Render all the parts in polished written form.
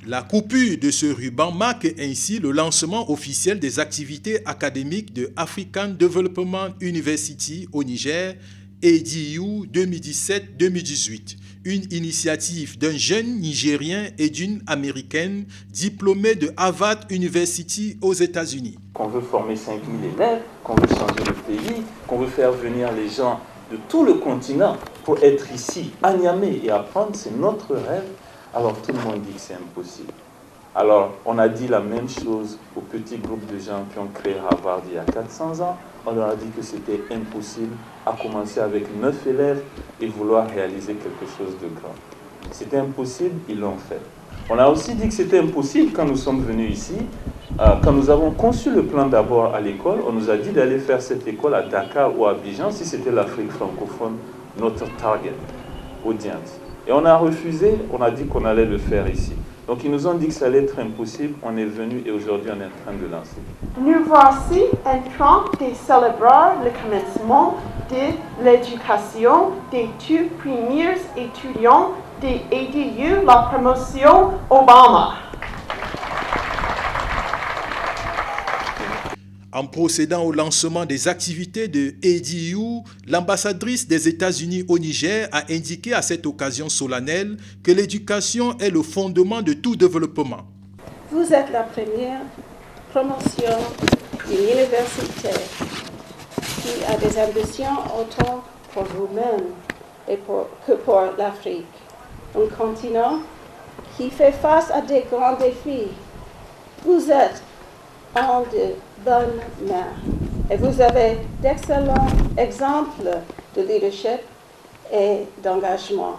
La coupure de ce ruban marque ainsi le lancement officiel des activités académiques de African Development University au Niger, ADU 2017-2018, une initiative d'un jeune Nigérien et d'une Américaine diplômés de Harvard University aux États-Unis. Qu'on veut former 5000 élèves, qu'on veut changer le pays, qu'on veut faire venir les gens de tout le continent pour être ici, à Niamey et apprendre, c'est notre rêve. Alors tout le monde dit que c'est impossible. Alors on a dit la même chose aux petits groupes de gens qui ont créé Harvard il y a 400 ans. On leur a dit que c'était impossible à commencer avec 9 élèves et vouloir réaliser quelque chose de grand. C'était impossible, ils l'ont fait. On a aussi dit que c'était impossible quand nous sommes venus ici. Quand nous avons conçu le plan d'abord à l'école, on nous a dit d'aller faire cette école à Dakar ou à Abidjan si c'était l'Afrique francophone, notre target audience. Et on a refusé, on a dit qu'on allait le faire ici. Donc ils nous ont dit que ça allait être impossible, on est venu et aujourd'hui on est en train de lancer. Nous voici en train de célébrer le commencement de l'éducation des tout premiers étudiants de ADU, la promotion Obama. En procédant au lancement des activités de ADU, l'ambassadrice des États-Unis au Niger a indiqué à cette occasion solennelle que l'éducation est le fondement de tout développement. Vous êtes la première promotion d'une université qui a des ambitions autant pour vous-même que pour l'Afrique. Un continent qui fait face à des grands défis. Vous êtes en de bonnes mains et vous avez d'excellents exemples de leadership et d'engagement.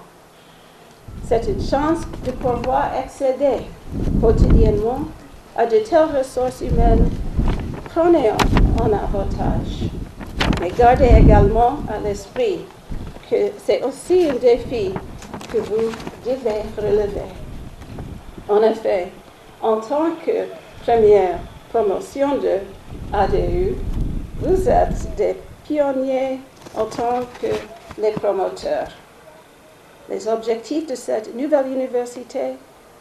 C'est une chance de pouvoir accéder quotidiennement à de telles ressources humaines. Prenez-en en avantage. Mais gardez également à l'esprit que c'est aussi un défi que vous devez relever. En effet, en tant que première promotion de ADU, vous êtes des pionniers en tant que les promoteurs. Les objectifs de cette nouvelle université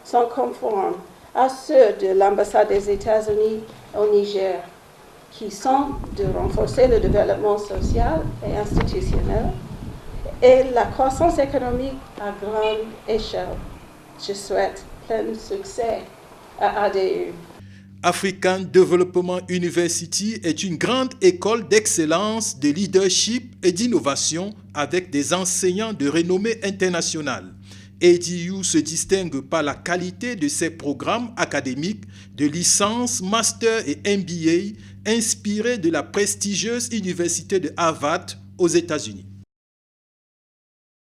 sont conformes à ceux de l'ambassade des États-Unis au Niger, qui sont de renforcer le développement social et institutionnel et la croissance économique à grande échelle. Je souhaite plein succès à ADU. African Development University est une grande école d'excellence, de leadership et d'innovation avec des enseignants de renommée internationale. ADU se distingue par la qualité de ses programmes académiques de licence, master et MBA inspirés de la prestigieuse université de Harvard aux États-Unis.